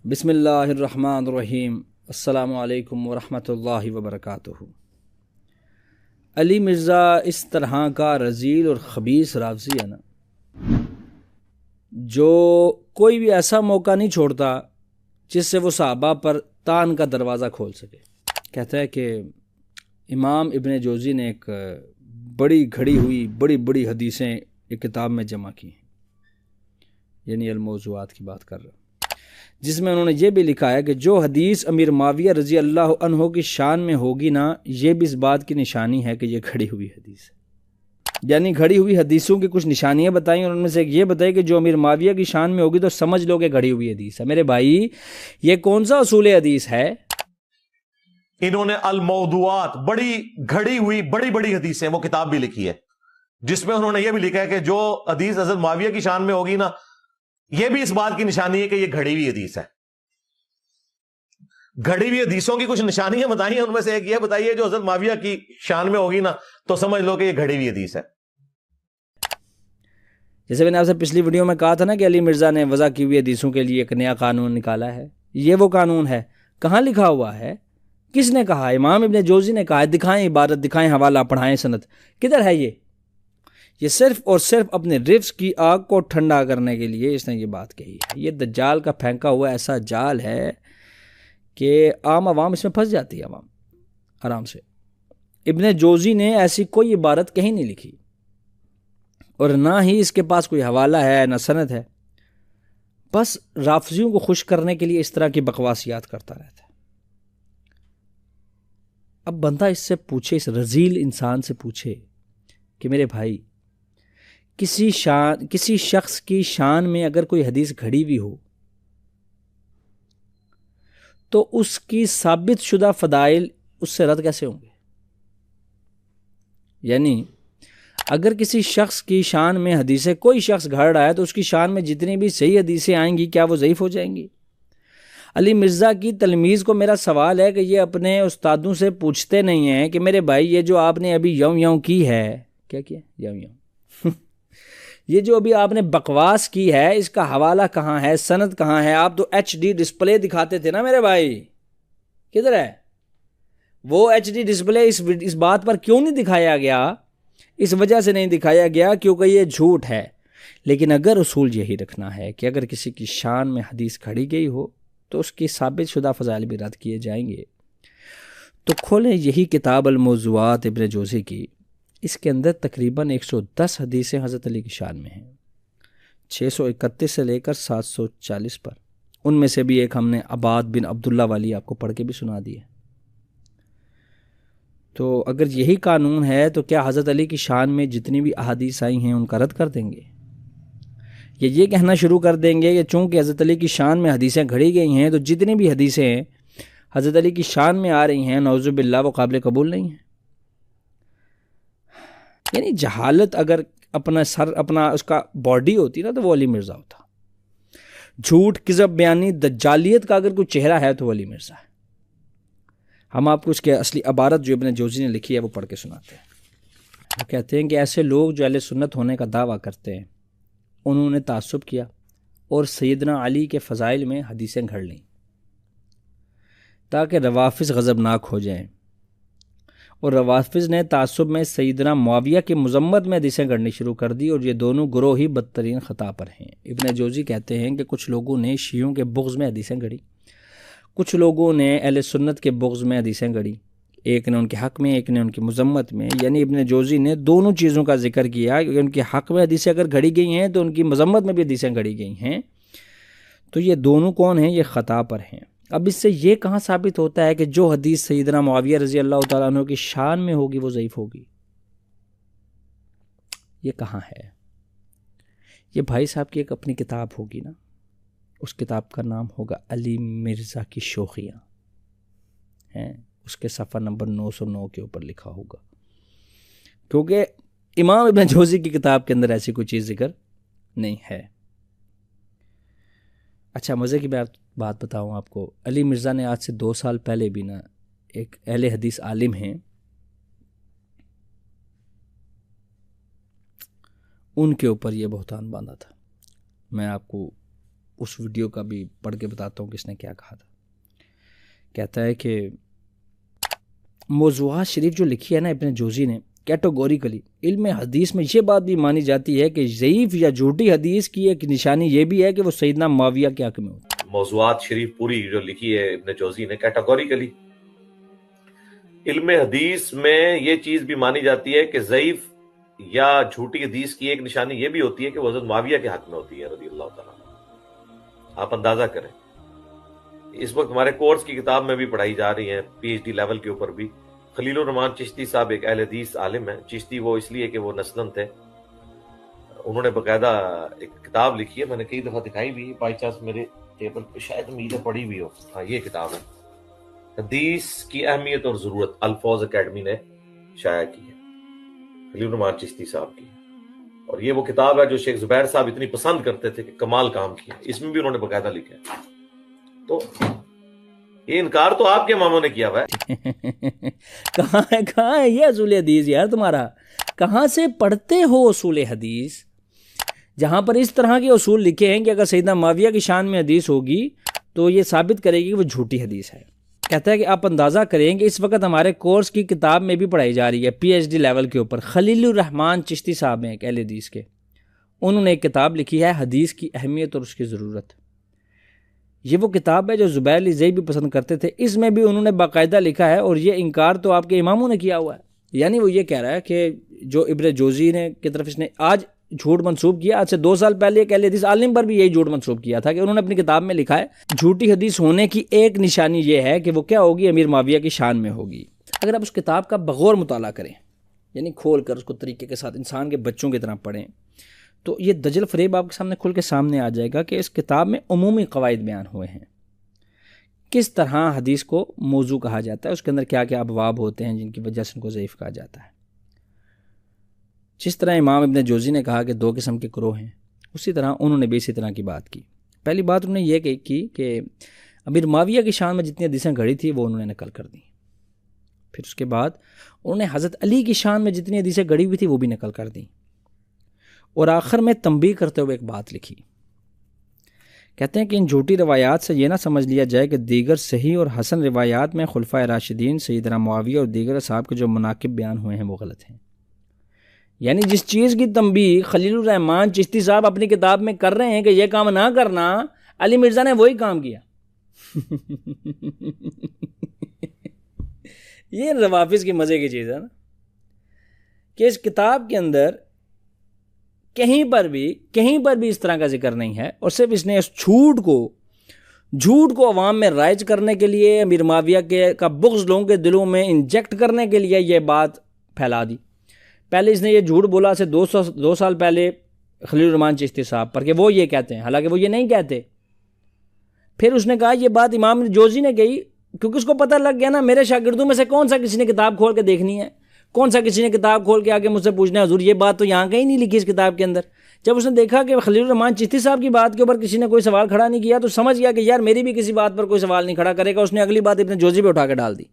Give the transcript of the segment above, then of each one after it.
بسم اللہ الرحمن الرحیم۔ السلام علیکم ورحمۃ اللہ وبرکاتہ۔ علی مرزا اس طرح کا رذیل اور خبیث رافضی ہے نا، جو کوئی بھی ایسا موقع نہیں چھوڑتا جس سے وہ صحابہ پر تان کا دروازہ کھول سکے۔ کہتا ہے کہ امام ابن جوزی نے ایک بڑی گھڑی ہوئی بڑی حدیثیں ایک کتاب میں جمع کی ہیں، یعنی الموضوعات کی بات کر رہا ہوں، جس میں انہوں نے یہ بھی لکھا ہے کہ جو حدیث امیر معاویہ رضی اللہ عنہ کی شان میں ہوگی نا، یہ بھی اس بات کی نشانی ہے کہ یہ گھڑی ہوئی حدیث ہے۔ یعنی گھڑی ہوئی حدیثوں کی کچھ نشانیاں بتائیں، اور ان میں سے ایک یہ بتائی کہ جو امیر معاویہ کی شان میں ہوگی تو سمجھ لو کہ گھڑی ہوئی حدیث ہے۔ میرے بھائی، یہ کون سا اصول حدیث ہے؟ انہوں نے الموضوعات، بڑی گھڑی ہوئی بڑی حدیثیں، وہ کتاب بھی لکھی ہے، جس میں انہوں نے یہ بھی لکھا ہے کہ جو حدیث حضرت معاویہ کی شان میں ہوگی نا، یہ بھی اس بات کی نشانی ہے کہ یہ گھڑی ہوئی حدیث ہے۔ گھڑی ہوئی حدیثوں کی کچھ نشانیاں بتائیے، ان میں سے ایک یہ بتائیے جو حضرت معاویہ کی شان میں ہوگی نا تو سمجھ لو کہ یہ گھڑی ہوئی حدیث ہے۔ جیسے میں نے آپ سے پچھلی ویڈیو میں کہا تھا نا کہ علی مرزا نے وضع کی ہوئی حدیثوں کے لیے ایک نیا قانون نکالا ہے۔ یہ وہ قانون ہے، کہاں لکھا ہوا ہے؟ کس نے کہا؟ امام ابن جوزی نے کہا ہے۔ دکھائیں عبارت، دکھائیں حوالہ، پڑھائیں سند، کدھر ہے یہ صرف اور صرف اپنے رفس کی آگ کو ٹھنڈا کرنے کے لیے اس نے یہ بات کہی ہے۔ یہ دجال کا پھینکا ہوا ایسا جال ہے کہ عام عوام اس میں پھنس جاتی ہے، عوام آرام سے۔ ابن جوزی نے ایسی کوئی عبارت کہیں نہیں لکھی، اور نہ ہی اس کے پاس کوئی حوالہ ہے، نہ سند ہے۔ بس رافضیوں کو خوش کرنے کے لیے اس طرح کی بکواسیات کرتا رہتا ہے۔ اب بندہ اس سے پوچھے، اس رذیل انسان سے پوچھے کہ میرے بھائی، کسی شخص کی شان میں اگر کوئی حدیث گھڑی ہوئی ہو تو اس کی ثابت شدہ فضائل اس سے رد کیسے ہوں گے؟ یعنی اگر کسی شخص کی شان میں حدیثیں کوئی شخص گھڑ رہا ہے تو اس کی شان میں جتنی بھی صحیح حدیثیں آئیں گی، کیا وہ ضعیف ہو جائیں گی؟ علی مرزا کی تلمیذ کو میرا سوال ہے کہ یہ اپنے استادوں سے پوچھتے نہیں ہیں کہ میرے بھائی، یہ جو آپ نے ابھی یوں کی ہے، کیا کیا یوں یہ جو ابھی آپ نے بکواس کی ہے، اس کا حوالہ کہاں ہے، سند کہاں ہے؟ آپ تو ایچ ڈی ڈسپلے دکھاتے تھے نا میرے بھائی، کدھر ہے وہ ایچ ڈی ڈسپلے؟ اس بات پر کیوں نہیں دکھایا گیا؟ اس وجہ سے نہیں دکھایا گیا کیونکہ یہ جھوٹ ہے۔ لیکن اگر اصول یہی رکھنا ہے کہ اگر کسی کی شان میں حدیث کھڑی گئی ہو تو اس کی ثابت شدہ فضائل بھی رد کیے جائیں گے، تو کھولیں یہی کتاب الموضوعات ابن جوزی کی۔ اس کے اندر تقریباً 110 حدیثیں حضرت علی کی شان میں ہیں، 631 سے لے کر 740 پر۔ ان میں سے بھی ایک ہم نے عباد بن عبداللہ والی آپ کو پڑھ کے بھی سنا دی ہے۔ تو اگر یہی قانون ہے تو کیا حضرت علی کی شان میں جتنی بھی احادیث آئی ہیں ان کا رد کر دیں گے، یا یہ کہنا شروع کر دیں گے کہ چونکہ حضرت علی کی شان میں حدیثیں گھڑی گئی ہیں تو جتنی بھی حدیثیں حضرت علی کی شان میں آ رہی ہیں، نعوذ باللہ، وہ قابل قبول نہیں ہیں؟ یعنی جہالت اگر اپنا اس کا باڈی ہوتی نا تو وہ علی مرزا ہوتا۔ جھوٹ، کذب بیانی، دجالیت کا اگر کوئی چہرہ ہے تو وہ علی مرزا ہے۔ ہم آپ کو اس کے اصلی عبارت جو ابن جوزی نے لکھی ہے وہ پڑھ کے سناتے ہیں۔ وہ کہتے ہیں کہ ایسے لوگ جو اہل سنت ہونے کا دعویٰ کرتے ہیں، انہوں نے تعصب کیا اور سیدنا علی کے فضائل میں حدیثیں گھڑ لیں تاکہ روافض غضبناک ہو جائیں، اور روافض نے تعصب میں سیدنا معاویہ کی مذمت میں حدیثیں گھڑنی شروع کر دی، اور یہ دونوں گروہ ہی بدترین خطا پر ہیں۔ ابن جوزی کہتے ہیں کہ کچھ لوگوں نے شیعوں کے بغض میں حدیثیں گھڑی، کچھ لوگوں نے اہل سنت کے بغض میں حدیثیں گھڑی، ایک نے ان کے حق میں، ایک نے ان کی مذمت میں۔ یعنی ابن جوزی نے دونوں چیزوں کا ذکر کیا کہ ان کے حق میں حدیثیں اگر گھڑی گئی ہیں تو ان کی مذمت میں بھی حدیثیں گھڑی گئی ہیں، تو یہ دونوں کون ہیں؟ یہ خطا پر ہیں۔ اب اس سے یہ کہاں ثابت ہوتا ہے کہ جو حدیث سیدنا معاویہ رضی اللہ تعالیٰ عنہ کی شان میں ہوگی وہ ضعیف ہوگی؟ یہ کہاں ہے؟ یہ بھائی صاحب کی ایک اپنی کتاب ہوگی نا، اس کتاب کا نام ہوگا علی مرزا کی شوخیاں، ہیں، اس کے صفحہ نمبر 909 کے اوپر لکھا ہوگا، کیونکہ امام ابن جوزی کی کتاب کے اندر ایسی کوئی چیز ذکر نہیں ہے۔ اچھا، مزے کی بات بتاؤں آپ کو، علی مرزا نے آج سے 2 سال پہلے بھی نا ایک اہل حدیث عالم ہیں، ان کے اوپر یہ بہتان باندھا تھا۔ میں آپ کو اس ویڈیو کا بھی پڑھ کے بتاتا ہوں کہ اس نے کیا کہا تھا. کہتا ہے کہ موضوعات شریف جو لکھی ہے نا ابن جوزی نے، کیٹیگوریکلی علم حدیث میں یہ بات بھی مانی جاتی ہے کہ ضعیف یا جھوٹی حدیث کی ایک نشانی یہ بھی ہے کہ وہ سیدنا معاویہ کے حق میں ہوتی. موضوعات شریف پوری جو لکھی ہے ابن جوزی نے کیٹیگوریکلی، علم حدیث میں یہ چیز بھی مانی جاتی ہے کہ ضعیف یا جھوٹی حدیث کی ایک نشانی یہ بھی ہوتی ہے کہ وہ حضرت معاویہ کے حق میں ہوتی ہے رضی اللہ تعالیٰ. آپ اندازہ کریں، اس وقت ہمارے کورس کی کتاب میں بھی پڑھائی جا رہی ہیں پی ایچ ڈی لیول کے اوپر بھی. خلیل الرحمان چشتی صاحب ایک اہل حدیث عالم ہیں. چشتی وہ اس لیے کہ وہ نسلن تھے، انہوں نے باقاعدہ ایک کتاب لکھی ہے، میں نے کئی دفعہ دکھائی بھی، بائی چانس میرے ٹیبل پہ شاید میرے پڑھی بھی ہو. ہاں یہ کتاب ہے حدیث کی اہمیت اور ضرورت، الفوظ اکیڈمی نے شائع کی ہے، خلیل الرحمان چشتی صاحب کی. اور یہ وہ کتاب ہے جو شیخ زبیر صاحب اتنی پسند کرتے تھے کہ کمال کام کیا. اس میں بھی انہوں نے باقاعدہ لکھا ہے. تو یہ انکار تو آپ کے اماموں نے کیا ہوا ہے. کہاں ہے یہ اصول حدیث یار تمہارا؟ کہاں سے پڑھتے ہو اصول حدیث جہاں پر اس طرح کے اصول لکھے ہیں کہ اگر سیدنا معاویہ کی شان میں حدیث ہوگی تو یہ ثابت کرے گی کہ وہ جھوٹی حدیث ہے. کہتا ہے کہ آپ اندازہ کریں کہ اس وقت ہمارے کورس کی کتاب میں بھی پڑھائی جا رہی ہے پی ایچ ڈی لیول کے اوپر. خلیل الرحمان چشتی صاحب ہیں ایک اہل حدیث کے، انہوں نے ایک کتاب لکھی ہے حدیث کی اہمیت اور اس کی ضرورت. یہ وہ کتاب ہے جو زبیر علی زئی بھی پسند کرتے تھے. اس میں بھی انہوں نے باقاعدہ لکھا ہے، اور یہ انکار تو آپ کے اماموں نے کیا ہوا ہے. یعنی وہ یہ کہہ رہا ہے کہ جو ابن جوزی نے کی طرف اس نے آج جھوٹ منسوب کیا، آج سے 2 سال پہلے ایک اہل حدیث عالم پر بھی یہی جھوٹ منسوب کیا تھا کہ انہوں نے اپنی کتاب میں لکھا ہے جھوٹی حدیث ہونے کی ایک نشانی یہ ہے کہ وہ کیا ہوگی، امیر معاویہ کی شان میں ہوگی. اگر آپ اس کتاب کا بغور مطالعہ کریں، یعنی کھول کر اس کو طریقے کے ساتھ انسان کے بچوں کی طرح پڑھیں، تو یہ دجل فریب آپ کے سامنے کھل کے سامنے آ جائے گا کہ اس کتاب میں عمومی قواعد بیان ہوئے ہیں. کس طرح حدیث کو موضوع کہا جاتا ہے، اس کے اندر کیا کیا ابواب ہوتے ہیں جن کی وجہ سے ان کو ضعیف کہا جاتا ہے. جس طرح امام ابن جوزی نے کہا کہ 2 قسم کے گروہ ہیں، اسی طرح انہوں نے بھی اسی طرح کی بات کی. پہلی بات انہوں نے یہ کی کہ امیر معاویہ کی شان میں جتنی حدیثیں گھڑی تھی وہ انہوں نے نقل کر دیں. پھر اس کے بعد انہوں نے حضرت علی کی شان میں جتنی حدیثیں گھڑی ہوئی تھی وہ بھی نقل کر دیں. اور آخر میں تنبیہ کرتے ہوئے ایک بات لکھی. کہتے ہیں کہ ان جھوٹی روایات سے یہ نہ سمجھ لیا جائے کہ دیگر صحیح اور حسن روایات میں خلفائے راشدین سیدنا معاویہ اور دیگر اصحاب کے جو مناقب بیان ہوئے ہیں وہ غلط ہیں. یعنی جس چیز کی تنبیہ خلیل الرحمان چشتی صاحب اپنی کتاب میں کر رہے ہیں کہ یہ کام نہ کرنا، علی مرزا نے وہی کام کیا. یہ روافظ کی مزے کی چیز ہے نا کہ اس کتاب کے اندر کہیں پر بھی اس طرح کا ذکر نہیں ہے، اور صرف اس نے اس جھوٹ کو عوام میں رائج کرنے کے لیے، امیر معاویہ کا بغض لوگوں کے دلوں میں انجیکٹ کرنے کے لیے یہ بات پھیلا دی. پہلے اس نے یہ جھوٹ بولا سے 2 سال پہلے خلیل الرحمان چشتی صاحب پر کہ وہ یہ کہتے ہیں، حالانکہ وہ یہ نہیں کہتے. پھر اس نے کہا یہ بات امام جوزی نے کہی، کیونکہ اس کو پتہ لگ گیا نا میرے شاگردوں میں سے کون سا کسی نے کتاب کھول کے دیکھنی ہے، کون سا کسی نے کتاب کھول کے آگے مجھ سے پوچھنا ہے حضور یہ بات تو یہاں کہیں نہیں لکھی اس کتاب کے اندر. جب اس نے دیکھا کہ خلیل الرحمان چشتی صاحب کی بات کے اوپر کسی نے کوئی سوال کھڑا نہیں کیا تو سمجھ گیا کہ یار میری بھی کسی بات پر کوئی سوال نہیں کھڑا کرے گا. اس نے اگلی بات ابن جوزی پہ اٹھا کے ڈال دی.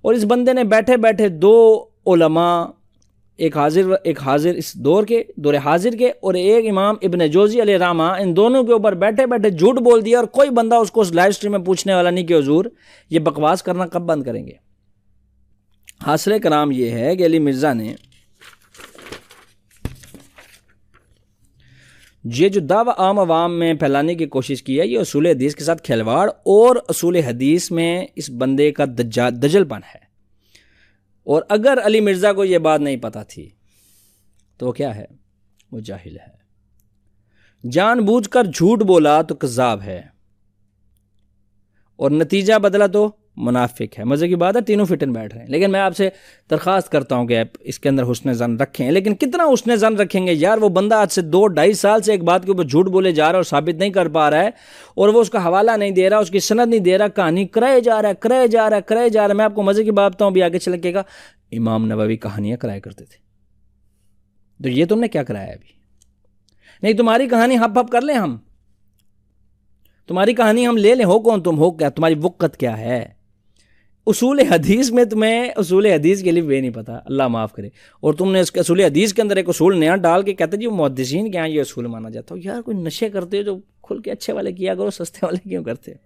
اور اس بندے نے بیٹھے بیٹھے 2 علماء، ایک حاضر اس دور حاضر کے اور ایک امام ابن جوزی علیہ رحمہ، ان دونوں کے اوپر بیٹھے بیٹھے جھوٹ بول دیا. اور کوئی بندہ اس کو اس لائیو سٹریم میں پوچھنے والا نہیں کہ حضور یہ بکواس کرنا کب بند کریں گے. حاصل کرام یہ ہے کہ علی مرزا نے یہ جو دعویٰ عام عوام میں پھیلانے کی کوشش کی ہے یہ اصول حدیث کے ساتھ کھلواڑ اور اصول حدیث میں اس بندے کا دجل پن ہے. اور اگر علی مرزا کو یہ بات نہیں پتہ تھی تو کیا ہے، وہ جاہل ہے. جان بوجھ کر جھوٹ بولا تو کذاب ہے، اور نتیجہ بدلا تو منافق ہے. مزے کی بات ہے تینوں فٹن بیٹھ رہے ہیں. لیکن میں آپ سے درخواست کرتا ہوں کہ آپ اس کے اندر حسن ظن رکھیں. لیکن کتنا حسن ظن رکھیں گے یار؟ وہ بندہ آج سے 2-2.5 سال سے ایک بات کے اوپر جھوٹ بولے جا رہا ہے اور ثابت نہیں کر پا رہا ہے، اور وہ اس کا حوالہ نہیں دے رہا، اس کی سند نہیں دے رہا، کہانی کرائے جا رہا ہے. میں آپ کو مزے کی بات بتاؤں، بھی آگے چلے گا. امام نووی کہانیاں کرایا کرتے تھے، تو یہ تم نے کیا کرایا ابھی؟ نہیں تمہاری کہانی ہپ کر لیں ہم، تمہاری کہانی ہم لے لیں. ہو کون تم، ہو کیا، تمہاری وقت کیا ہے؟ اصول حدیث میں تمہیں اصول حدیث کے لیے وہ نہیں پتہ، اللہ معاف کرے، اور تم نے اس کے اصول حدیث کے اندر ایک اصول نیا ڈال کے کہتے جی محدثین کے یہاں یہ اصول مانا جاتا ہو. یار کوئی نشے کرتے ہو جو کھل کے اچھے والے کیا کرو، سستے والے کیوں کرتے ہو؟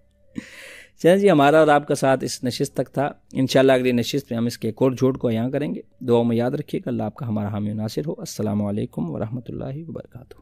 چلیں جی، ہمارا اور آپ کا ساتھ اس نشست تک تھا. انشاءاللہ اگلی نشست میں ہم اس کے ایک اور جھوٹ کو یہاں کریں گے. دعاؤں میں یاد رکھیے گا. اللہ آپ کا ہمارا حامی و ناصر ہو. السلام علیکم ورحمۃ اللہ وبرکاتہ.